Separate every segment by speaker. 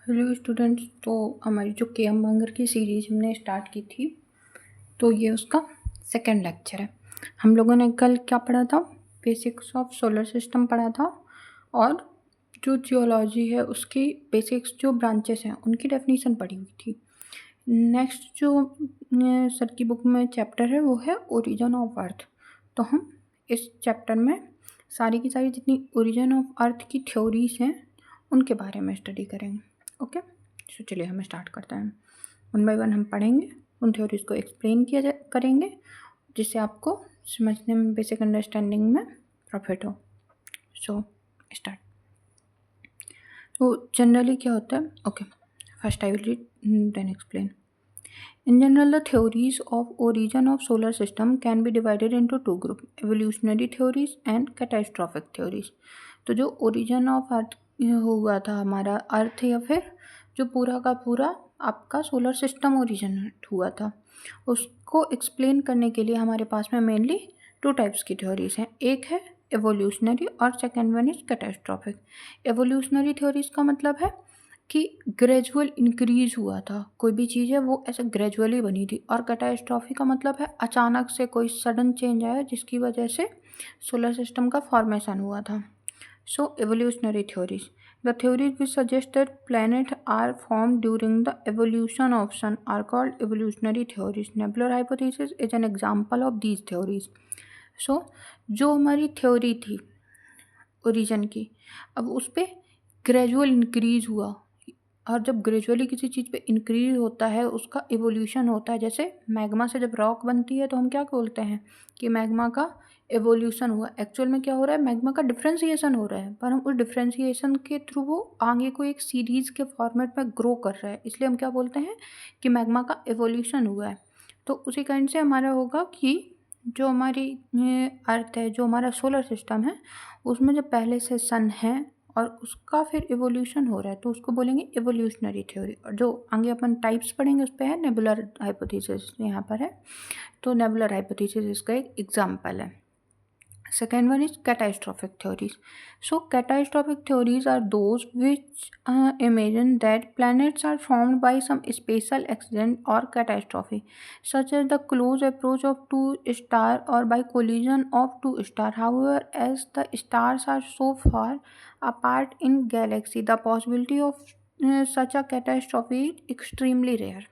Speaker 1: Hello students. तो हमारी जो के एम बांगर की सीरीज हमने स्टार्ट की थी, तो ये उसका सेकंड लेक्चर है। हम लोगों ने कल क्या पढ़ा था? बेसिक्स ऑफ सोलर सिस्टम पढ़ा था, और जो जियोलॉजी है उसकी बेसिक्स जो ब्रांचेस हैं उनकी डेफिनेशन पढ़ी हुई थी। नेक्स्ट जो सर की बुक में चैप्टर है वो है ओरिजिन ऑफ अर्थ। तो हम इस चैप्टर में सारी की सारी जितनी ओरिजिन ऑफ अर्थ की थ्योरीज हैं उनके बारे में स्टडी करेंगे। ओके, तो चलिए हम स्टार्ट करते हैं। वन बाय वन हम पढ़ेंगे, उन थ्योरीज को एक्सप्लेन करेंगे, जिससे आपको समझने में, बेसिक अंडरस्टैंडिंग में प्रॉफिट हो। So start. तो जनरली क्या होता है? Okay, first I will read then explain. In general, the theories of origin of solar system can be divided into two groups: evolutionary theories and catastrophic theories. तो जो origin of अर्थ हुआ था, हमारा अर्थ या फिर जो पूरा का पूरा आपका सोलर सिस्टम ओरिजिनेट हुआ था, उसको एक्सप्लेन करने के लिए हमारे पास में मेनली टू टाइप्स की थ्योरीज हैं। एक है एवोल्यूशनरी और second one is catastrophic. Evolutionary theories का मतलब है कि ग्रेजुअल इंक्रीज हुआ था, कोई भी चीज़ है वो ऐसे ग्रेजुअली बनी थी। और कैटास्ट्रॉफी का मतलब है अचानक से कोई सडन चेंज आया जिसकी वजह से सोलर सिस्टम का फॉर्मेशन हुआ था। So evolutionary theories, the theories which suggest that planets are formed during the evolution of sun are called evolutionary theories. Nebular hypothesis is an example of these theories. So जो हमारी theory थी origin की, अब उस पर gradual increase हुआ, और जब ग्रेजुअली किसी चीज़ पे इंक्रीज होता है उसका एवोल्यूशन होता है। जैसे मैग्मा से जब रॉक बनती है तो हम क्या बोलते हैं कि मैग्मा का एवोल्यूशन हुआ। एक्चुअल में क्या हो रहा है? मैग्मा का डिफ्रेंसिएशन हो रहा है, पर हम उस डिफ्रेंसिएशन के थ्रू वो आगे को एक सीरीज़ के फॉर्मेट में ग्रो कर रहा है, इसलिए हम क्या बोलते हैं कि मैग्मा का एवोल्यूशन हुआ है। तो उसी काइंड से हमारा होगा कि जो हमारी अर्थ है, जो हमारा सोलर सिस्टम है, उसमें जो पहले से सन है और उसका फिर एवोल्यूशन हो रहा है, तो उसको बोलेंगे एवोल्यूशनरी थ्योरी। और जो आगे अपन टाइप्स पढ़ेंगे उस पर है नेबुलर हाइपोथेसिस, यहाँ पर है। तो नेबुलर हाइपोथेसिस इसका एक एग्जाम्पल है। Second one is catastrophic theories. So catastrophic theories are those which imagine that planets are formed by some special accident or catastrophe, such as the close approach of two stars or by collision of two stars. However, as the stars are so far apart in galaxy, the possibility of such a catastrophe is extremely rare.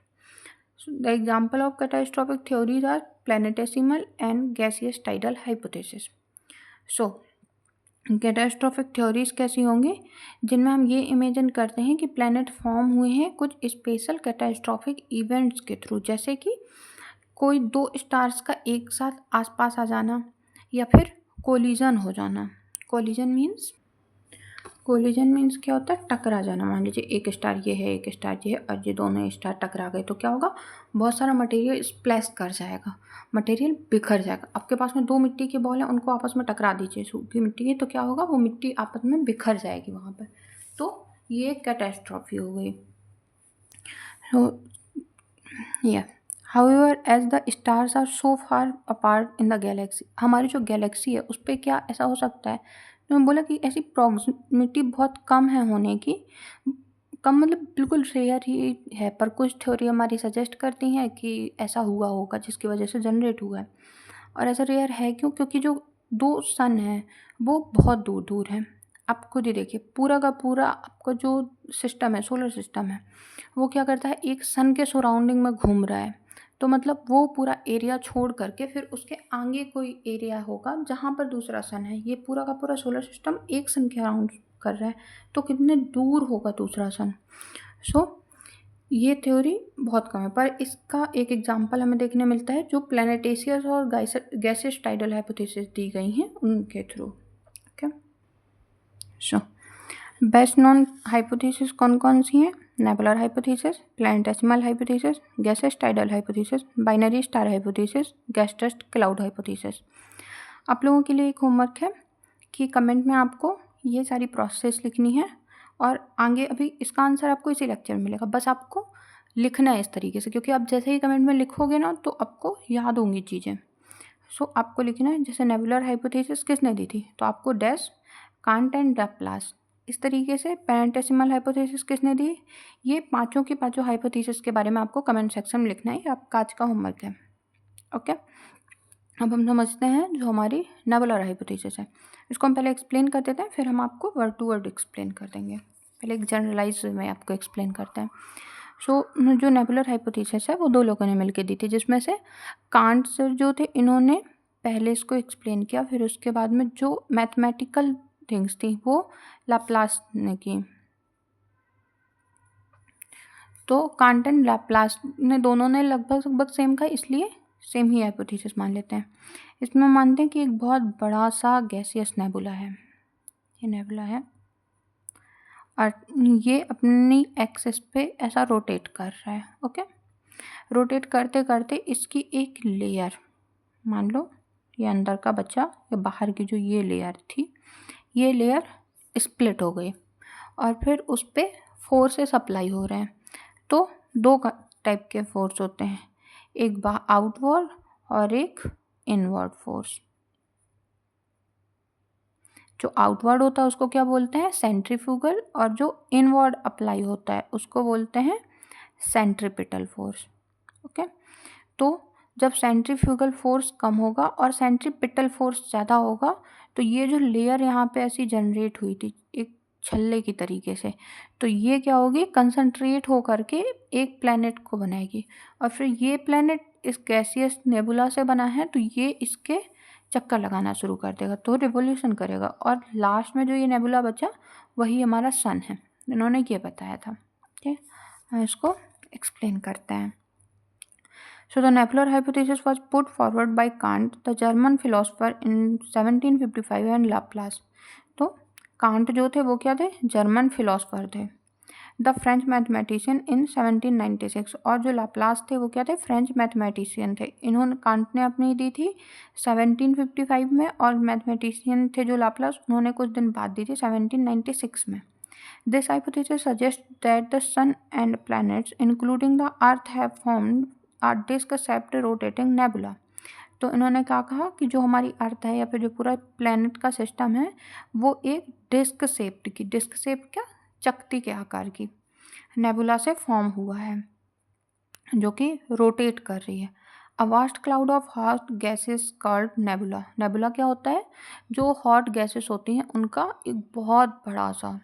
Speaker 1: So the example of catastrophic theories are planetesimal and gaseous tidal hypothesis. So catastrophic theories कैसी होंगी? जिनमें हम ये imagine करते हैं कि planet form हुए हैं कुछ स्पेशल कैटास्ट्रॉफिक इवेंट्स के थ्रू, जैसे कि कोई दो स्टार्स का एक साथ आसपास आ जाना, या फिर कोलिजन हो जाना। कोलिजन मीन्स क्या होता है? टकरा जाना। मान लीजिए एक स्टार ये है, एक स्टार ये है, और ये दोनों स्टार टकरा गए, तो क्या होगा? बहुत सारा मटेरियल स्प्लैश कर जाएगा, मटेरियल बिखर जाएगा। आपके पास में दो मिट्टी की बॉल है, उनको आपस में टकरा दीजिए सूखी मिट्टी की, तो क्या होगा? वो मिट्टी आपस में बिखर जाएगी वहाँ पर। तो ये कैटास्ट्रॉफी हो गई। या however as the stars are so far apart in the galaxy, हमारी जो गैलेक्सी है उस पर क्या ऐसा हो सकता है? तो मैं बोला कि ऐसी प्रॉक्सिमिटी बहुत कम है होने की, कम मतलब बिल्कुल रेयर ही है, पर कुछ थ्योरी हमारी सजेस्ट करती हैं कि ऐसा हुआ होगा जिसकी वजह से जनरेट हुआ है। और ऐसा रेयर है क्यों? क्योंकि जो दो सन हैं वो बहुत दूर दूर हैं। आप खुद ही देखिए, पूरा का पूरा आपका जो सिस्टम है, सोलर सिस्टम है, वो क्या करता है? एक सन के सराउंडिंग में घूम रहा है। तो मतलब वो पूरा एरिया छोड़ करके फिर उसके आगे कोई एरिया होगा जहाँ पर दूसरा सन है। ये पूरा का पूरा सोलर सिस्टम एक सन के अराउंड कर रहा है, तो कितने दूर होगा दूसरा सन? सो ये थ्योरी बहुत कम है, पर इसका एक एग्जांपल हमें देखने मिलता है जो प्लैनेटेशियस और गैसियस टाइडल हाइपोथेसिस दी गई हैं उनके through. Okay, so best known hypothesis कौन कौन सी हैं? Nebular hypothesis, planetesimal hypothesis, gaseous tidal hypothesis, binary star hypothesis, gas dust cloud hypothesis. आप लोगों के लिए एक होमवर्क है कि कमेंट में आपको ये सारी प्रोसेस लिखनी है, और आगे अभी इसका आंसर आपको इसी लेक्चर में मिलेगा, बस आपको लिखना है इस तरीके से, क्योंकि आप जैसे ही कमेंट में लिखोगे ना तो आपको याद होंगी चीज़ें। सो आपको लिखना है, जैसे नेबुलर हाइपोथेसिस किसने दी थी, तो आपको डैश, कांट एंड लैप्लास, इस तरीके से पेरेंटेसिमल हाइपोथेसिस किसने दी? ये पांचों की पांचों हाइपोथेसिस के बारे में आपको कमेंट सेक्शन में लिखना है, ये आपका आज का होमवर्क है। ओके, अब हम समझते हैं जो हमारी नेबुलर हाइपोथेसिस है, इसको हम पहले एक्सप्लेन कर देते हैं, फिर हम आपको वर्ड टू वर्ड एक्सप्लेन कर देंगे। पहले एक जनरलाइज में आपको एक्सप्लेन करते हैं। जो नेबुलर हाइपोथेसिस है वो दो लोगों ने मिलकर दी थी, जिसमें से कांट सर जो थे इन्होंने पहले इसको एक्सप्लेन किया, फिर उसके बाद में जो मैथमेटिकल थिंग्स थी वो लाप्लास ने की। तो कांट एंड लाप्लास ने दोनों ने लगभग सेम का, इसलिए सेम ही हाइपोथेसिस मान लेते हैं। इसमें मानते हैं कि एक बहुत बड़ा सा गैसियस नेबुला है, ये नेबुला है और ये अपनी एक्सिस पे ऐसा रोटेट कर रहा है। ओके, रोटेट करते करते इसकी एक लेयर, मान लो ये अंदर का बच्चा या बाहर की जो ये लेयर थी, ये लेयर स्प्लिट हो गई और फिर उस पर फोर्सेस अप्लाई हो रहे हैं। तो दो टाइप के फोर्स होते हैं, एक आउटवर्ड और एक इनवर्ड फोर्स। जो आउटवर्ड होता है उसको क्या बोलते हैं? सेंट्रीफ्यूगल, और जो इनवर्ड अप्लाई होता है उसको बोलते हैं सेंट्रीपिटल फोर्स। ओके, तो जब सेंट्रीफ्यूगल फोर्स कम होगा और सेंट्रीपिटल फोर्स ज़्यादा होगा तो ये जो लेयर यहाँ पे ऐसी जनरेट हुई थी एक छल्ले की तरीके से, तो ये क्या होगी? कंसंट्रेट हो करके एक प्लैनेट को बनाएगी और फिर ये प्लैनेट इस गैसियस नेबुला से बना है तो ये इसके चक्कर लगाना शुरू कर देगा, तो रिवोल्यूशन करेगा और लास्ट में जो ये नेबुला बचा वही हमारा सन है। इन्होंने ये बताया था। ठीक है, हम इसको एक्सप्लेन करते हैं। So the nebular hypothesis was put forward by Kant, the German philosopher, in 1755 and Laplace. तो कांट जो थे वो क्या थे? जर्मन फिलोसफर थे। द फ्रेंच मैथमेटिशियन इन 1796, और जो लाप्लास थे वो क्या थे? फ्रेंच मैथमेटिशियन थे। इन्होंने कांट ने अपनी दी थी 1755 में और मैथमेटिशियन थे जो लाप्लास, उन्होंने कुछ दिन बाद दी थी 1796 में। This hypothesis suggests that the sun and planets, including the Earth, have formed a disk-shaped rotating nebula. तो इन्होंने क्या कहा कि जो हमारी अर्थ है या फिर जो पूरा प्लैनेट का सिस्टम है वो एक डिस्क शेप्ड की, डिस्क शेप क्या? चकती के आकार की नेबुला से फॉर्म हुआ है जो कि रोटेट कर रही है। A vast cloud of hot gases called nebula. Nebula क्या होता है? जो हॉट गैसेस होती हैं उनका एक बहुत बड़ा सा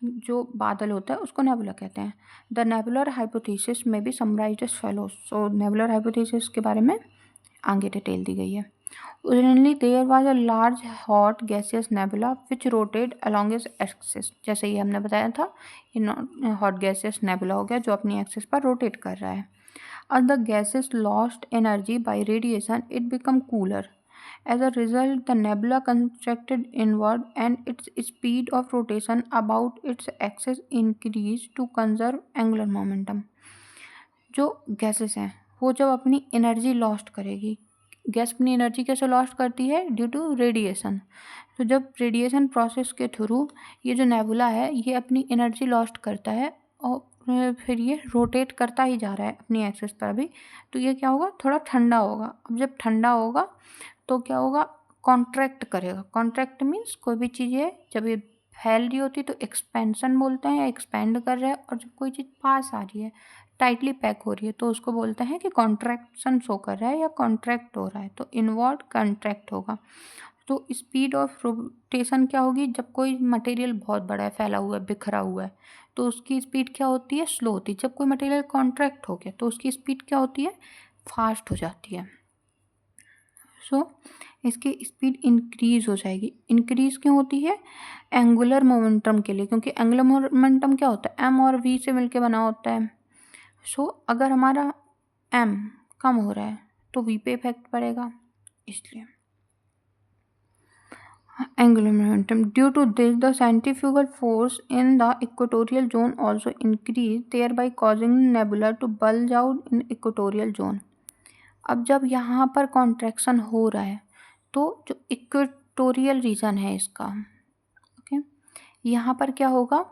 Speaker 1: जो बादल होता है उसको नेबुला कहते हैं। द नेबुलर हाइपोथेसिस में भी summarized as follows. So nebular hypothesis के बारे में आगे डिटेल दी गई है। Originally there was a large hot gaseous nebula which rotate along its axis. जैसे ये हमने बताया था, ये हॉट गैसियस नेबुला हो गया जो अपनी एक्सिस पर रोटेट कर रहा है। As the gases lost energy by radiation, it became cooler. As a result, the nebula contracted inward and its speed of rotation about its axis increased to conserve angular momentum. जो gases हैं वो जब अपनी energy lost करेगी, gas अपनी energy कैसे lost करती है? Due to radiation. तो जब रेडिएशन प्रोसेस के थ्रू ये जो नेबुला है ये अपनी एनर्जी लॉस्ट करता है और फिर ये रोटेट करता ही जा रहा है अपनी एक्सिस पर भी, तो ये क्या होगा? थोड़ा ठंडा होगा। अब जब ठंडा होगा तो क्या होगा? कॉन्ट्रैक्ट करेगा। कॉन्ट्रैक्ट मीन्स कोई भी चीज़ है जब ये फैल रही होती है तो एक्सपेंशन बोलते हैं या एक्सपेंड कर रहा है, और जब कोई चीज़ पास आ रही है, टाइटली पैक हो रही है, तो उसको बोलते हैं कि कॉन्ट्रैक्शन शो कर रहा है या कॉन्ट्रैक्ट हो रहा है, तो इनवर्ड कॉन्ट्रैक्ट होगा। तो स्पीड ऑफ रोटेशन क्या होगी? जब कोई मटेरियल बहुत बड़ा है, फैला हुआ है, बिखरा हुआ है, तो उसकी स्पीड क्या होती है? स्लो होती है। जब कोई मटेरियल कॉन्ट्रैक्ट हो गया तो उसकी स्पीड क्या होती है? फास्ट हो जाती है। सो इसकी स्पीड इंक्रीज हो जाएगी। इंक्रीज क्यों होती है? एंगुलर मोमेंटम के लिए, क्योंकि एंगुलर मोमेंटम क्या होता है? एम और वी से मिलके बना होता है। सो अगर हमारा एम कम हो रहा है तो वी पे इफेक्ट पड़ेगा, इसलिए angular momentum. Due to this, the centrifugal force in the equatorial zone also increase, thereby causing nebula to bulge out in equatorial zone. अब जब यहाँ पर कॉन्ट्रैक्शन हो रहा है तो जो इक्वेटोरियल रीजन है इसका, ओके, यहाँ पर क्या होगा?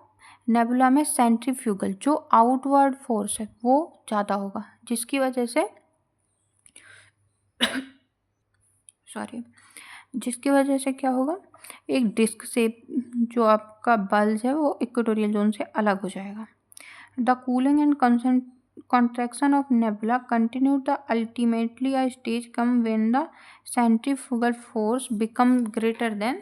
Speaker 1: नेबुला में सेंट्रीफ्यूगल जो आउटवर्ड फोर्स है वो ज़्यादा होगा, जिसकी वजह से जिसकी वजह से क्या होगा, एक डिस्क से जो आपका बल्ज है वो इक्वेटोरियल जोन से अलग हो जाएगा। The cooling and contraction of nebula continue. The ultimately a stage come when the centrifugal force become greater than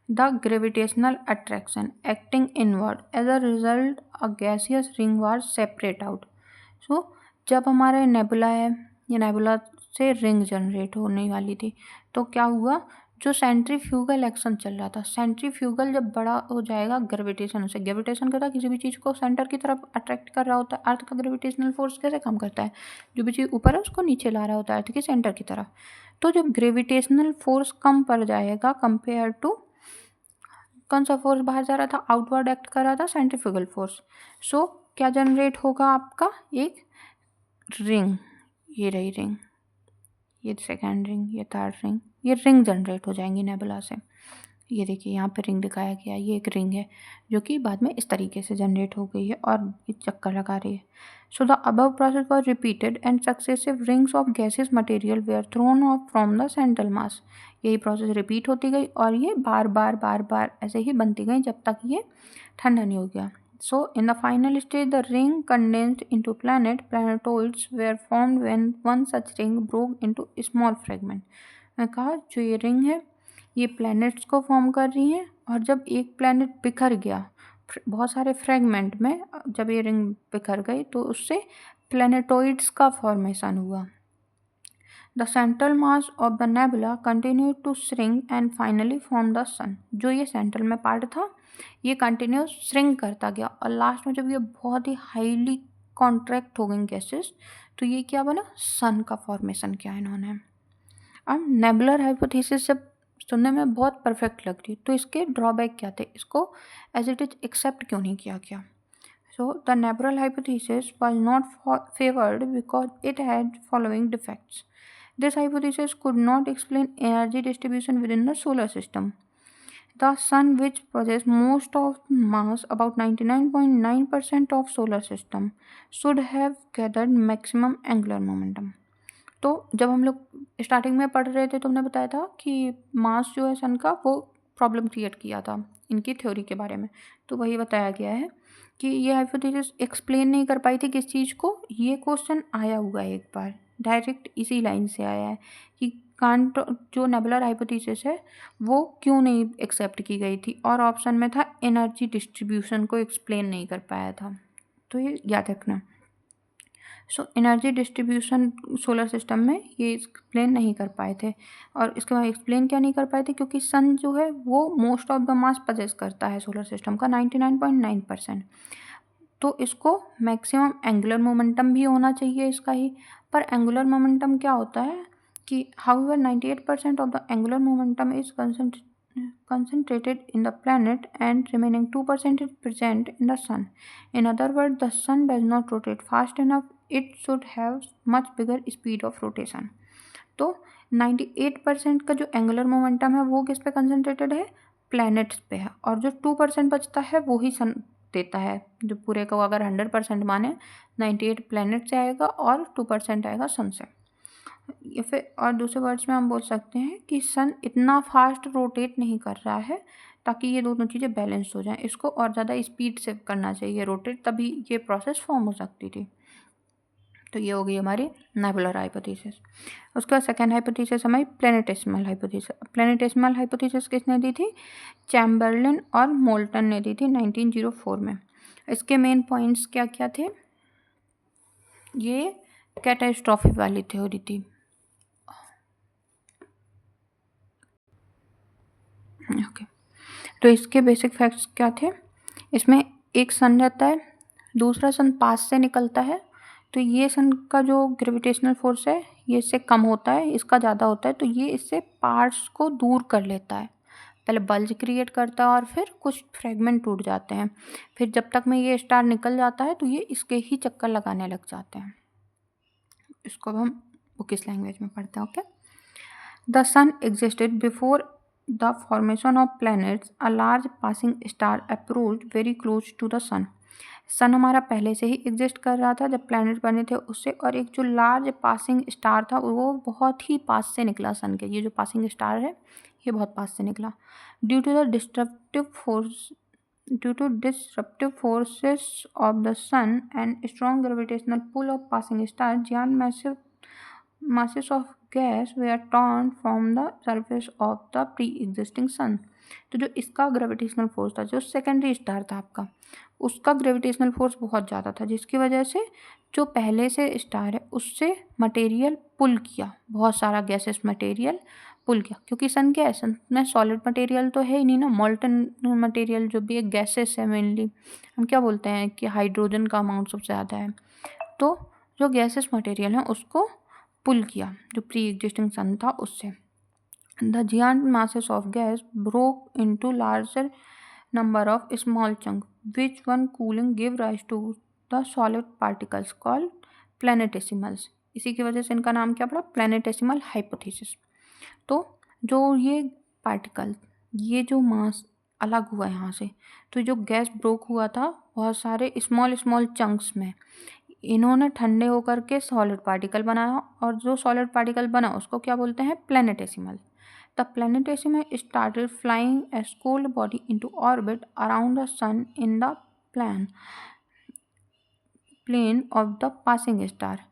Speaker 1: the gravitational attraction acting inward. As a result, a gaseous ring was separate out. So जब हमारे nebula है, ये nebula से ring generate होने वाली थी, तो क्या हुआ, जो सेंट्रीफ्यूगल एक्शन चल रहा था, सेंट्रीफ्यूगल जब बड़ा हो जाएगा ग्रेविटेशन से, ग्रेविटेशन क्या था, किसी भी चीज़ को सेंटर की तरफ अट्रैक्ट कर रहा होता है। अर्थ का ग्रेविटेशनल फोर्स कैसे काम करता है, जो भी चीज़ ऊपर है उसको नीचे ला रहा होता है अर्थ के सेंटर की तरफ। तो जब ग्रेविटेशनल फोर्स कम पड़ जाएगा कंपेयर टू, कौन सा फोर्स बाहर जा रहा था, आउटवर्ड एक्ट कर रहा था, सेंट्रीफ्यूगल फोर्स। सो क्या जनरेट होगा आपका, एक रिंग, ये रही रिंग, ये सेकेंड रिंग, ये थर्ड रिंग, ये रिंग जनरेट हो जाएंगी नेबुला से। ये देखिए यहाँ पे रिंग दिखाया गया, ये एक रिंग है जो कि बाद में इस तरीके से जनरेट हो गई है और ये चक्कर लगा रही है। So the above process was repeated and successive rings of gases material were thrown off from the central mass. यही प्रोसेस रिपीट होती गई और ये बार बार ऐसे ही बनती गई जब तक ये ठंडा नहीं हो गया। So in the final stage, the ring condensed into planetoids were formed when one such ring broke into a small fragment. मैं कहा जो ये रिंग है ये प्लैनेट्स को फॉर्म कर रही हैं, और जब एक प्लैनेट बिखर गया बहुत सारे फ्रेगमेंट में, जब ये रिंग बिखर गई तो उससे प्लैनेटॉइड्स का फॉर्मेशन हुआ। The central mass of the nebula continued to shrink and finally formed the sun. जो ये सेंट्रल में पार्ट था ये कंटिन्यूस श्रिंक करता गया और लास्ट में जब ये बहुत ही हाईली कॉन्ट्रैक्ट हो गई गैसेस, तो ये क्या बना, सन का फॉर्मेशन किया इन्होंने। अब नेबुलर हाइपोथेसिस जब सुनने में बहुत परफेक्ट लग रही, तो इसके ड्रॉबैक क्या थे, इसको एज इट इज एक्सेप्ट क्यों नहीं किया गया। So the nebulous hypothesis was not favored because it had following defects. This hypothesis could not explain energy distribution within the solar system. The sun, which possesses most of mass, about 99.9% of solar system, should have gathered maximum angular momentum. तो जब हम लोग starting में पढ़ रहे थे तो हमने बताया था कि मास जो है सन का वो प्रॉब्लम क्रिएट किया था इनकी थ्योरी के बारे में, तो वही बताया गया है कि ये हाइपोथेसिस एक्सप्लेन नहीं कर पाई थी किस चीज़ को। ये क्वेश्चन आया हुआ है एक बार, डायरेक्ट इसी लाइन से आया है कि कांट जो नेबुलर हाइपोथेसिस है वो क्यों नहीं एक्सेप्ट की गई थी, और ऑप्शन में था एनर्जी डिस्ट्रीब्यूशन को एक्सप्लेन नहीं कर पाया था, तो ये याद रखना। So energy distribution solar system में ये एक्सप्लेन नहीं कर पाए थे, और इसके बाद एक्सप्लेन क्या नहीं कर पाए थे, क्योंकि सन जो है वो most of the mass possess करता है सोलर सिस्टम का 99.9%, तो इसको मैक्सिमम एंगुलर मोमेंटम भी होना चाहिए इसका ही। पर एंगुलर मोमेंटम क्या होता है कि however 98% of the angular momentum is concentrated in the planet and remaining 2% is present in the sun. In other words, the sun does not rotate fast enough. It should have much bigger speed of rotation. तो 98% का जो angular momentum है वो किस पे concentrated है, planets पे है, और जो 2% बचता है वो ही सन देता है। जो पूरे को अगर 100% माने 98 प्लैनेट से आएगा और 2% आएगा सन से। या फिर और दूसरे वर्ड्स में हम बोल सकते हैं कि सन इतना फास्ट रोटेट नहीं कर रहा है ताकि ये दोनों चीज़ें बैलेंस हो जाएं, इसको और ज़्यादा स्पीड से करना चाहिए रोटेट, तभी ये प्रोसेस फॉर्म हो सकती थी। तो ये हो गई हमारी नेबुलर हाइपोथेसिस। उसके बाद सेकेंड हाइपोथेसिस हमारी प्लैनेटेसिमल हाइपोथेसिस। प्लैनेटेसिमल हाइपोथेसिस किसने दी थी, चैम्बरलिन और मोल्टन ने दी थी 1904 में। इसके मेन पॉइंट्स क्या क्या थे, ये कैटास्ट्रॉफी वाली थ्योरी थी। ओके, तो इसके बेसिक फैक्ट्स क्या थे, इसमें एक सन रहता है, दूसरा सन पास से निकलता है, तो ये सन का जो ग्रेविटेशनल फोर्स है ये इससे कम होता है, इसका ज़्यादा होता है, तो ये इससे पार्ट्स को दूर कर लेता है, पहले बल्ज क्रिएट करता है और फिर कुछ फ्रेगमेंट टूट जाते हैं, फिर जब तक में ये स्टार निकल जाता है तो ये इसके ही चक्कर लगाने लग जाते हैं। इसको हम बुकिश लैंग्वेज में पढ़ते हैं। Okay, the sun existed before the formation of planets. A large passing star approached very close to the sun. सन हमारा पहले से ही एग्जिस्ट कर रहा था जब प्लैनेट बने थे उससे, और एक जो लार्ज पासिंग स्टार था वो बहुत ही पास से निकला सन के। ये जो पासिंग स्टार है ये बहुत पास से निकला। Due to the disruptive forces of the sun and strong gravitational pull of passing stars, giant masses of gas were torn from the surface of the pre-existing sun। तो जो इसका ग्रेविटेशनल फोर्स था, जो सेकेंडरी स्टार था आपका, उसका gravitational force बहुत ज़्यादा था, जिसकी वजह से जो पहले से स्टार है उससे मटेरियल पुल किया, बहुत सारा गैसेस मटेरियल पुल किया। क्योंकि सन क्या है, सन में सॉलिड मटेरियल तो है ही नहीं ना, मॉल्टन मटेरियल जो भी एक गैसेस है मेनली, हम क्या बोलते हैं कि हाइड्रोजन का अमाउंट सबसे ज़्यादा है। तो जो गैसेस मटेरियल है उसको पुल किया जो प्री एग्जिस्टिंग सन था उससे। The giant masses of gas broke into larger number of small chunks, which one cooling gave rise to the solid particles called planetesimals। इसी की वजह से इनका नाम क्या पड़ा, प्लैनेटेसिमल हाइपोथेसिस। तो जो ये पार्टिकल, ये जो मास अलग हुआ यहाँ से, तो जो गैस ब्रोक हुआ था बहुत सारे स्मॉल स्मॉल चंक्स में, इन्होंने ठंडे होकर के सॉलिड पार्टिकल बनाया, और जो सॉलिड पार्टिकल बना उसको क्या बोलते हैं, planetesimal. The planetesimal started flying as cold body into orbit around the sun in the plane of the passing star.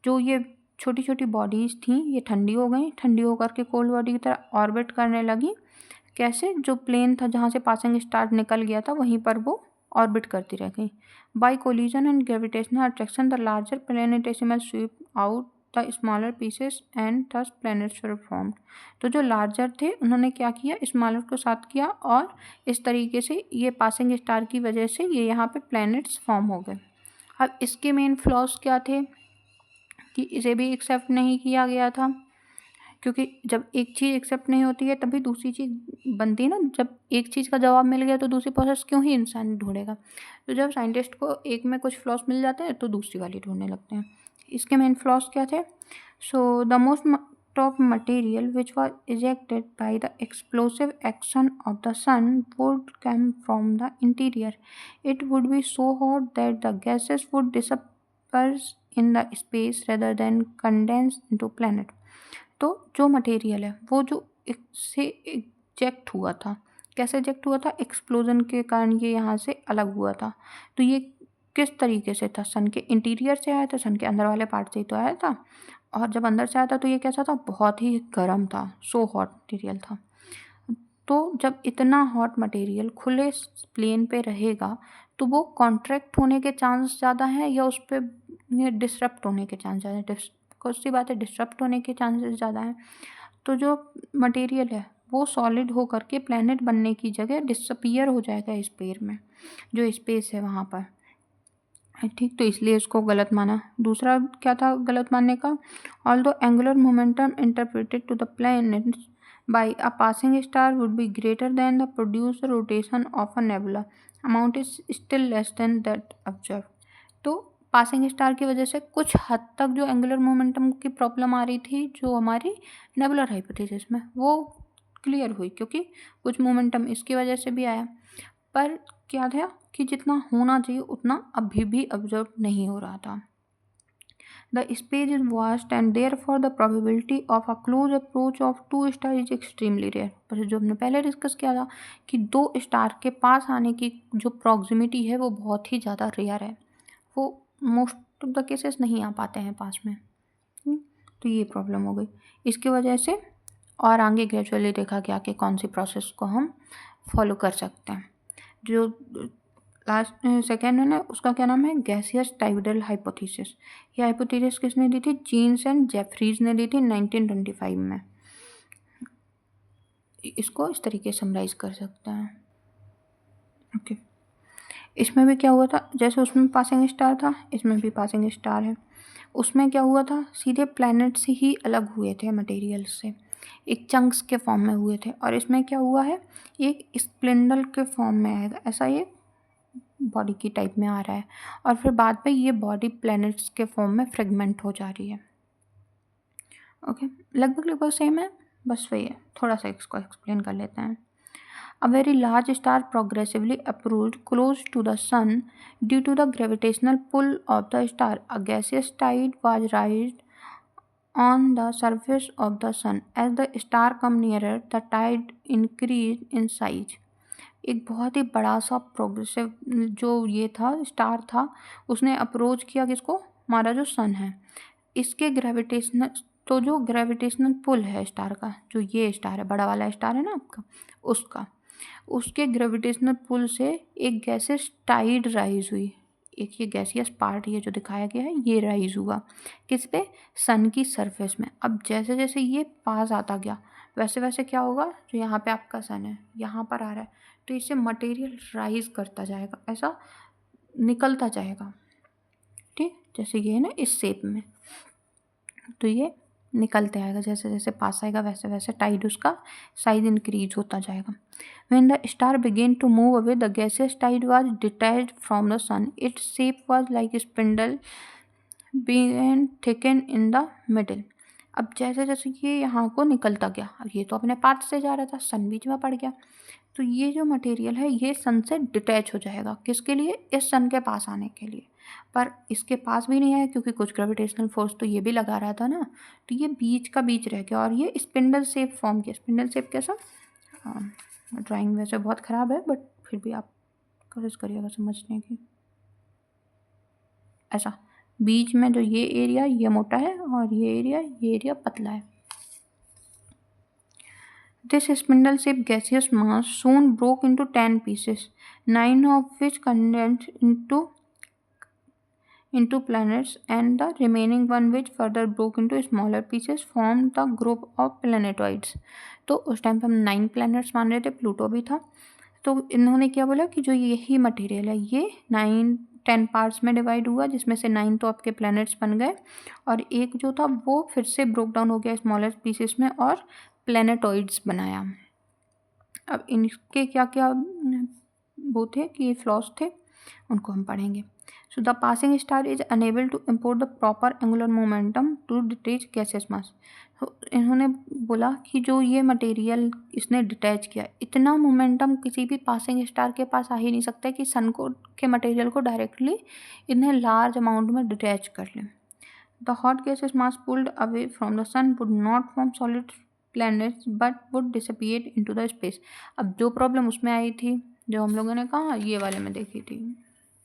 Speaker 1: जो ये छोटी छोटी बॉडीज़ थी ये ठंडी हो गई, ठंडी होकर के कोल्ड बॉडी की तरह ऑर्बिट करने लगी। कैसे, जो प्लेन था जहाँ से पासिंग स्टार निकल गया था वहीं पर वो ऑर्बिट करती रह गई। By collision and gravitational attraction the larger planetesimal sweep out the smaller pieces and thus planets were formed. तो जो लार्जर थे उन्होंने क्या किया, स्मॉलर को साथ किया, और इस तरीके से ये पासिंग स्टार की वजह से ये यहाँ पे प्लैनेट्स फॉर्म हो गए। अब इसके मेन फ्लॉज क्या थे कि इसे भी एक्सेप्ट नहीं किया गया था, क्योंकि जब एक चीज़ एक्सेप्ट नहीं होती है तभी दूसरी चीज़ बनती है ना। जब एक चीज़ का जवाब मिल गया तो दूसरी प्रोसेस क्यों ही इंसान ढूंढेगा। तो जब साइंटिस्ट को एक में कुछ फ्लॉस मिल जाते हैं तो दूसरी वाली ढूंढने लगते हैं। इसके मेन फ्लॉस क्या थे, so the most of material which was ejected by the explosive action of the sun would come from the interior. It would be so hot that the gases would disperse in the space rather than condense into planet. तो जो material है वो जो इससे eject हुआ था, कैसे eject हुआ था, एक्सप्लोजन के कारण ये यहाँ से अलग हुआ था। तो ये किस तरीके से था, सन के इंटीरियर से आया था, सन के अंदर वाले पार्ट से ही तो आया था। और जब अंदर से आया था तो ये कैसा था, बहुत ही गर्म था, सो हॉट मटेरियल था। तो जब इतना हॉट मटेरियल खुले प्लेन पे रहेगा तो वो कॉन्ट्रैक्ट होने के चांस ज़्यादा हैं या उस पर डिसरप्ट होने के चांस ज़्यादा हैं। कुछ सी बात है, डिसरप्ट होने के चांसेस ज़्यादा हैं। तो जो मटेरियल है वो सॉलिड होकर के प्लैनेट बनने की जगह डिसअपियर हो जाएगा स्पेस में, जो स्पेस है वहाँ पर, ठीक। तो इसलिए इसको गलत माना। दूसरा क्या था गलत मानने का, although angular momentum interpreted to the planets by a passing star would be greater than the produced rotation of a nebula, amount is still less than that observe. तो पासिंग स्टार की वजह से कुछ हद तक जो एंगुलर मोमेंटम की problem आ रही थी जो हमारी नेबुलर हाइपोथेसिस में, वो क्लियर हुई, क्योंकि कुछ मोमेंटम इसकी वजह से भी आया। पर क्या था कि जितना होना चाहिए उतना अभी भी ऑब्जर्व नहीं हो रहा था। The space is vast and there for the probability of a close approach of two star is extremely rare. पर जो हमने पहले डिस्कस किया था कि दो स्टार के पास आने की जो प्रॉक्सिमिटी है वो बहुत ही ज़्यादा रेयर है, वो मोस्ट ऑफ द केसेस नहीं आ पाते हैं पास में। तो ये प्रॉब्लम हो गई इसकी वजह से, और आगे ग्रेजुअली देखा गया कि कौन सी प्रोसेस को हम फॉलो कर सकते हैं। जो लास्ट सेकेंड है ना उसका क्या नाम है, गैसियस टाइडल हाइपोथेसिस। ये हाइपोथेसिस किसने दी थी, जीन्स एंड जेफरीज ने दी थी 1925 में। इसको इस तरीके से समराइज कर सकते हैं। ओके, इसमें भी क्या हुआ था, जैसे उसमें पासिंग स्टार था इसमें भी पासिंग स्टार है। उसमें क्या हुआ था, सीधे प्लैनेट से ही अलग हुए थे मटेरियल से, एक चंक्स के फॉर्म में हुए थे। और इसमें क्या हुआ है, एक स्प्लिंडल के फॉर्म में आएगा, ऐसा ये बॉडी की टाइप में आ रहा है, और फिर बाद में ये बॉडी प्लैनेट्स के फॉर्म में फ्रेगमेंट हो जा रही है। ओके, लगभग लगभग सेम है, बस वही है, थोड़ा सा इसको एक्सप्लेन कर लेते हैं। A very large star progressively approached close to the sun due to the gravitational pull of the star. A gaseous tide was raised on the surface of the sun. As the star come nearer, the tide increased in size. एक बहुत ही बड़ा सा progressive जो ये था star था, उसने approach किया किसको, हमारा जो सन है, इसके ग्रेविटेशनल, तो जो ग्रेविटेशनल पुल है स्टार का, जो ये स्टार है, बड़ा वाला स्टार है ना आपका, उसके ग्रेविटेशनल पुल से एक गैसेस टाइड राइज हुई। एक ये गैसियस पार्ट ये जो दिखाया गया है ये राइज हुआ किस पे, सन की सरफेस में। अब जैसे जैसे ये पास आता गया वैसे वैसे क्या होगा, जो यहाँ पे आपका सन है यहाँ पर आ रहा है, तो इससे मटेरियल राइज करता जाएगा, ऐसा निकलता जाएगा, ठीक, जैसे ये है ना इस शेप में, तो ये निकलते आएगा, जैसे जैसे पास आएगा वैसे वैसे टाइड उसका साइज इंक्रीज होता जाएगा। When the star began to move away, the gaseous tide was detached from the sun. Its shape was like a spindle being thickened in the middle. अब जैसे जैसे ये यहाँ को निकलता गया, अब ये तो अपने पाथ से जा रहा था, सन बीच में पड़ गया, तो ये जो मटेरियल है ये सन से डिटैच हो जाएगा, किसके लिए, इस सन के पास आने के लिए। पर इसके पास भी नहीं है क्योंकि कुछ ग्रेविटेशनल फोर्स तो ये भी लगा रहा था ना, तो ये बीच का बीच रह गया और ये स्पिंडल शेप फॉर्म किया। स्पिंडल शेप कैसा, ड्राइंग वैसे बहुत ख़राब है बट फिर भी आप कोशिश करिएगा समझने की। ऐसा बीच में जो ये एरिया ये मोटा है और ये एरिया पतला है। This spindle shaped gaseous mass soon broke into 10 pieces, 9 of which condensed into planets, and the remaining one, which further broke into smaller pieces, formed the group of planetoids. तो उस time पे हम 9 planets मान रहे थे, Pluto भी था। तो इन्होंने क्या बोला कि जो यही मटेरियल है ये 10 पार्ट्स में डिवाइड हुआ, जिसमें से 9 तो आपके प्लैनेट्स बन गए और एक जो था वो फिर से ब्रोक डाउन हो गया स्मॉलर पीसेस में और प्लैनेटॉइड्स बनाया। अब इनके क्या क्या वो थे कि ये फ्लॉस थे, उनको हम पढ़ेंगे। So the passing star is unable to import the proper angular momentum to detach gases mass. तो इन्होंने बोला कि जो ये मटेरियल इसने डिटैच किया, इतना मोमेंटम किसी भी पासिंग स्टार के पास आ ही नहीं सकता कि सन को के मटेरियल को डायरेक्टली इन्हें लार्ज अमाउंट में डिटैच कर लें। The hot gases mass pulled away from the sun would not form solid planets but would disappear into the space. अब जो प्रॉब्लम उसमें आई थी, जो हम लोगों ने कहा ये वाले में देखी थी,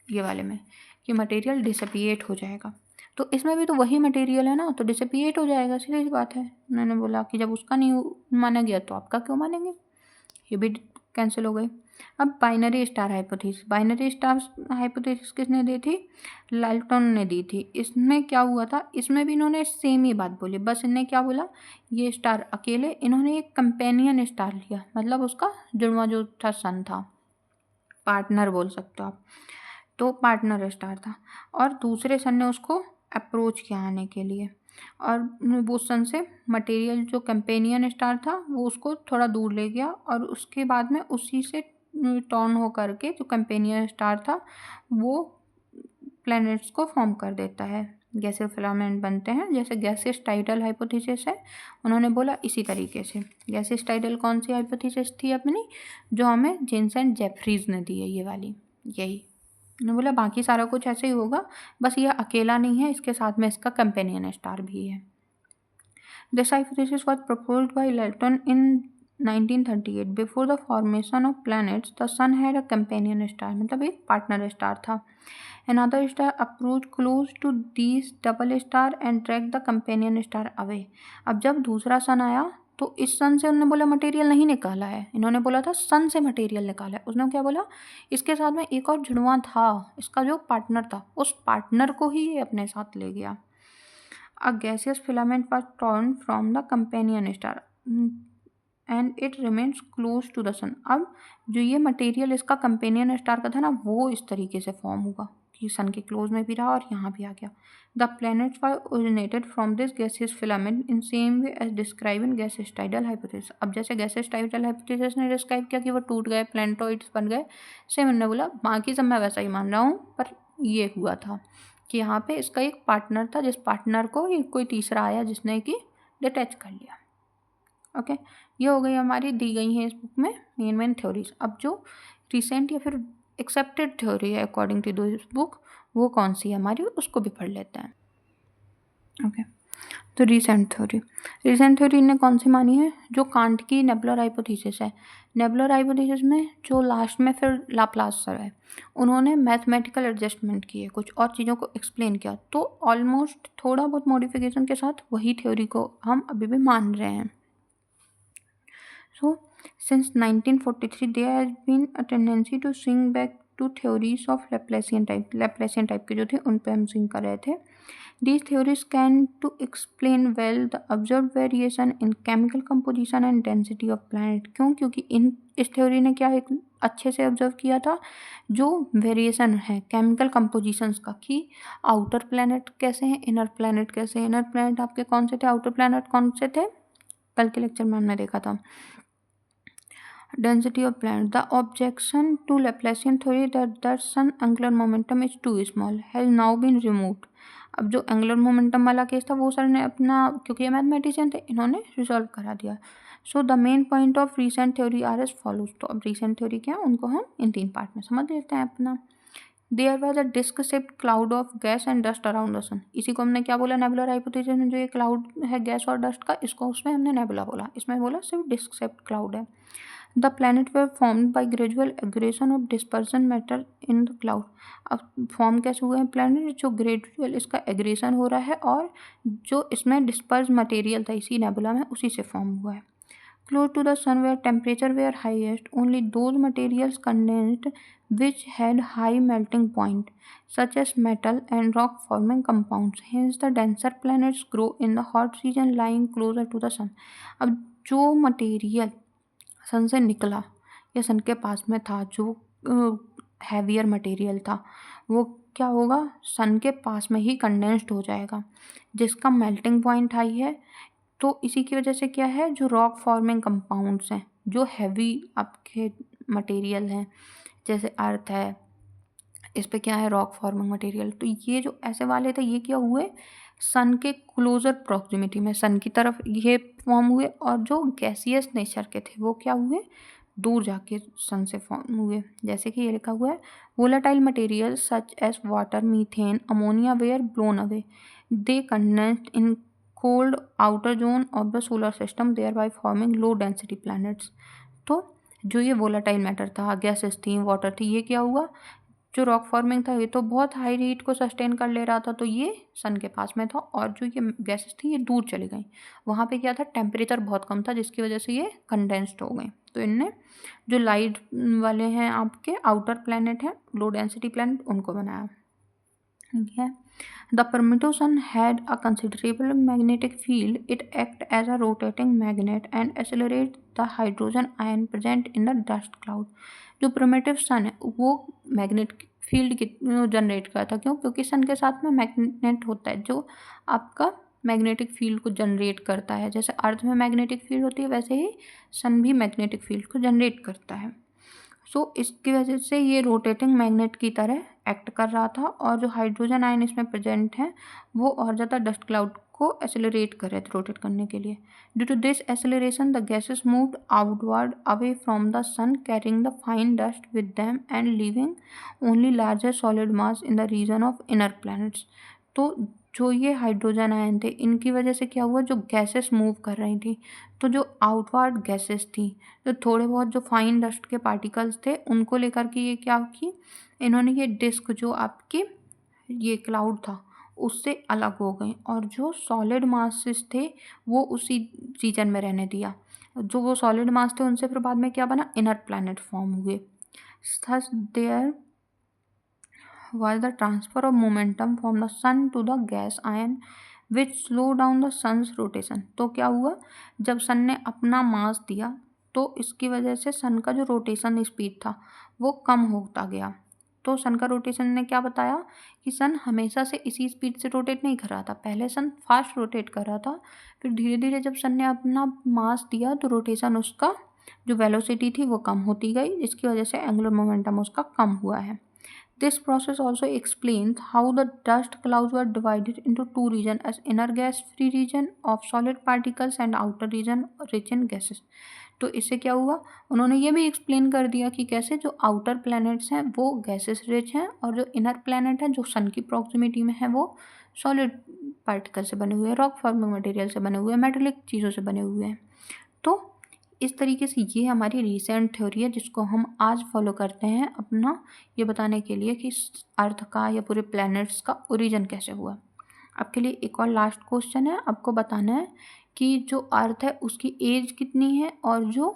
Speaker 1: ये वाले में कि मटेरियल डिसअपिएट हो जाएगा, तो इसमें भी तो वही मटेरियल है ना, तो डिसअपिएट हो जाएगा, सीधी सी बात है। उन्होंने बोला कि जब उसका नहीं माना गया तो आपका क्यों मानेंगे, ये भी कैंसिल हो गई। अब binary star hypothesis, binary star hypothesis किसने दी थी, लाल्टन ने दी थी। इसमें क्या हुआ था, इसमें भी इन्होंने सेम ही बात बोली, बस इन्होंने क्या बोला, ये स्टार अकेले, इन्होंने एक कंपेनियन स्टार लिया, मतलब उसका जुड़वा जो था सन था, पार्टनर बोल सकते हो आप, तो पार्टनर स्टार था, और दूसरे सन ने उसको अप्रोच किया आने के लिए, और वो सन से मटेरियल जो कंपेनियन स्टार था वो उसको थोड़ा दूर ले गया और उसके बाद में उसी से टर्न हो करके जो कंपेनियन स्टार था वो प्लैनेट्स को फॉर्म कर देता है, गैसेस फिलामेंट बनते हैं, जैसे गैसेस टाइडल हाइपोथेसिस है, उन्होंने बोला इसी तरीके से। गैसेस टाइडल कौन सी हाइपोथेसिस थी अपनी, जो हमें जेन्स एंड जेफरीज ने दी है, ये वाली, यही उन्होंने बोला, बाकी सारा कुछ ऐसे ही होगा, बस ये अकेला नहीं है, इसके साथ में इसका कंपेनियन स्टार भी है। This hypothesis was proposed by Lyttleton in 1938। Before the formation of planets the sun had a companion star, मतलब एक पार्टनर स्टार था। Another star approached close to these double star and dragged the companion star away. अब जब दूसरा सन आया तो इस सन से उन्होंने बोला मटेरियल नहीं निकाला है, इन्होंने बोला था सन से मटेरियल निकाला है, उसने क्या बोला, इसके साथ में एक और जुड़वा था, इसका जो पार्टनर था उस पार्टनर को ही ये अपने साथ ले गया। A gaseous filament was torn from the companion star and it remains close to the sun. अब जो ये मटेरियल इसका कंपेनियन स्टार का था ना, वो इस तरीके से फॉर्म होगा कि सन के क्लोज में भी रहा और यहाँ भी आ गया। The planets were originated from this gaseous filament in same way as describe in gases tidal hypothesis. अब जैसे गैसेस टाइडल हाइपोथेसिस ने डिस्क्राइब किया कि वो टूट गए, प्लैनेटॉइड्स बन गए, सेम उन्होंने बोला बाकी सब मैं वैसा ही मान रहा हूँ, पर ये हुआ था कि यहाँ पे इसका एक पार्टनर था, जिस पार्टनर को कोई तीसरा आया जिसने कि डिटैच कर लिया। ओके, ये हो गई हमारी, दी गई हैं इस बुक में मेन थ्योरीज। अब जो रिसेंट या फिर एक्सेप्टेड थ्योरी है अकॉर्डिंग टू दिस बुक, वो कौन सी है हमारी, उसको भी पढ़ लेते हैं। ओके, तो रिसेंट थ्योरी ने कौन सी मानी है, जो कांट की नेबुलर हाइपोथेसिस है। नेबुलर हाइपोथेसिस में जो लास्ट में फिर लाप्लास सर है, उन्होंने मैथमेटिकल एडजस्टमेंट किए, कुछ और चीज़ों को एक्सप्लेन किया, तो ऑलमोस्ट थोड़ा बहुत मॉडिफिकेशन के साथ वही थ्योरी को हम अभी भी मान रहे हैं। So, since 1943, there has been a tendency to swing back to theories of Laplacian type के जो थे उन पे हम swing कर रहे थे। These theories can to explain well the observed variation in chemical composition and density of planet। क्यों? क्योंकि इस थ्योरी ने क्या एक अच्छे से ऑब्जर्व किया था जो वेरिएशन है केमिकल कंपोजिशंस का, कि आउटर प्लैनेट कैसे हैं, इनर प्लैनेट कैसे हैं। इनर प्लैनेट आपके कौन से थे, आउटर प्लैनेट कौन से थे, कल के लेक्चर में हमने देखा था। Density of planet. The objection to Laplacian theory that the sun angular momentum is too small has now been removed। अब जो एंगुलर मोमेंटम वाला केस था वो सर ने अपना, क्योंकि ये मैथमेटिशियन थे, इन्होंने रिजॉल्व करा दिया। So the main point of recent theory are as follows. तो अब रीसेंट थ्योरी क्या है उनको हम इन 3 पार्ट में समझ लेते हैं अपना। There was a disc shaped cloud of gas and dust around the sun. इसी को हमने क्या बोला, नेबुलर हाइपोथेसिस में जो ये क्लाउड है गैस और डस्ट का, इसको उसमें हमने नेबुला बोला, इसमें बोला सिर्फ डिस्क शेप्ड क्लाउड है। The planet were formed by gradual aggregation of dispersion matter in the cloud। अब फॉर्म कैसे हुए हैं प्लैनेट, जो ग्रेजुअल इसका एग्रेशन हो रहा है और जो इसमें डिस्पर्स मटेरियल था इसी नेबुला में, उसी से फॉर्म हुआ है। Close to the sun where temperature were highest, only those materials condensed which had high melting point, such as metal and rock forming compounds। Hence the denser planets grow in the hot region lying closer to the sun। अब जो material सन से निकला या सन के पास में था, जो heavier material था, वो क्या होगा, सन के पास में ही कंडेंस्ड हो जाएगा, जिसका मेल्टिंग पॉइंट हाई है। तो इसी की वजह से क्या है, जो रॉक फॉर्मिंग कंपाउंड्स हैं, जो हैवी आपके मटेरियल हैं, जैसे अर्थ है, इस पे क्या है रॉक फॉर्मिंग मटेरियल, तो ये जो ऐसे वाले थे ये क्या हुए, सन के क्लोजर प्रॉक्सिमिटी में सन की तरफ ये फॉर्म हुए, और जो गैसियस नेचर के थे वो क्या हुए, दूर जाके सन से फॉर्म हुए। जैसे कि ये लिखा हुआ है, volatile material such as water, methane, ammonia were blown away, they condensed in cold outer zone of the solar system, thereby forming low density planets. तो जो ये वोलाटाइल मैटर था, गैसेस थी, वाटर थी, ये क्या हुआ, जो रॉक फॉर्मिंग था ये तो बहुत हाई हीट को सस्टेन कर ले रहा था, तो ये सन के पास में था, और जो ये गैसेस थी ये दूर चली गई। वहाँ पे क्या था, टेम्परेचर बहुत कम था, जिसकी वजह से ये कंडेंस्ड हो गए। तो इनने जो लाइट वाले हैं आपके आउटर प्लैनेट हैं, लो डेंसिटी प्लैनेट, उनको बनाया। ठीक है। The primitive sun had a considerable magnetic field, it act as a rotating magnet and accelerate the hydrogen ion present in the dust cloud. जो प्रिमिटिव सन है वो magnetic field generate करता था। क्यों? क्योंकि सन के साथ में मैग्नेट होता है जो आपका मैग्नेटिक फील्ड को जनरेट करता है। जैसे अर्थ में मैग्नेटिक फील्ड होती है, वैसे ही सन भी मैग्नेटिक फील्ड को जनरेट करता है। सो इसकी वजह से ये रोटेटिंग मैग्नेट की तरह एक्ट कर रहा था, और जो हाइड्रोजन आयन इसमें प्रेजेंट है वो और ज़्यादा डस्ट क्लाउड को एक्सेलरेट कर रहे थे रोटेट करने के लिए। Due to this acceleration the gases moved outward away from the sun, carrying the fine dust with them and leaving only larger solid mass in the region of inner planets. तो जो ये hydrogen ion थे, इनकी वजह से क्या हुआ, जो गैसेस मूव कर रही थी, तो जो आउटवर्ड गैसेस थी, जो थोड़े बहुत जो फाइन डस्ट के पार्टिकल्स थे, उनको लेकर के ये क्या की, इन्होंने ये डिस्क जो आपकी ये क्लाउड था उससे अलग हो गए, और जो सॉलिड मासेस थे वो उसी रीजन में रहने दिया। जो वो सॉलिड मास थे उनसे फिर बाद में क्या बना, इनर प्लैनेट फॉर्म हुए। Thus there was the transfer of momentum from the sun to the gas ion which slow down the sun's rotation। तो क्या हुआ, जब सन ने अपना मास दिया तो इसकी वजह से सन का जो रोटेशन स्पीड था वो कम होता गया। तो सन का रोटेशन ने क्या बताया कि सन हमेशा से इसी स्पीड से रोटेट नहीं कर रहा था। पहले सन फास्ट रोटेट कर रहा था, फिर धीरे धीरे जब सन ने अपना मास दिया तो रोटेशन उसका जो वेलोसिटी थी वो कम होती गई, जिसकी वजह से एंगुलर मोमेंटम उसका कम हुआ है। This process also explains how the dust clouds were divided into two regions as inner gas free region of solid particles and outer region rich in gases. तो इससे क्या हुआ, उन्होंने ये भी एक्सप्लेन कर दिया कि कैसे जो आउटर प्लैनेट्स हैं वो गैसेस रिच हैं और जो इनर प्लैनेट है जो सन की प्रॉक्सिमिटी में है वो सॉलिड पार्टिकल से बने हुए हैं, रॉक फॉर्मिंग मटेरियल से बने हुए हैं, मेटेलिक चीज़ों से बने हुए हैं। तो इस तरीके से ये हमारी रिसेंट थ्योरी है जिसको हम आज फॉलो करते हैं अपना ये बताने के लिए कि अर्थ का या पूरे प्लैनेट्स का ओरिजिन कैसे हुआ। आपके लिए एक और लास्ट क्वेश्चन है, आपको बताना है कि जो अर्थ है उसकी एज कितनी है और जो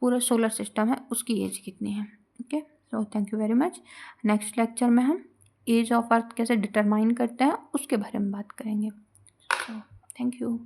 Speaker 1: पूरा सोलर सिस्टम है उसकी एज कितनी है। Okay, so thank you very much. Next lecture में हम एज ऑफ अर्थ कैसे डिटरमाइन करते हैं उसके बारे में बात करेंगे। So thank you.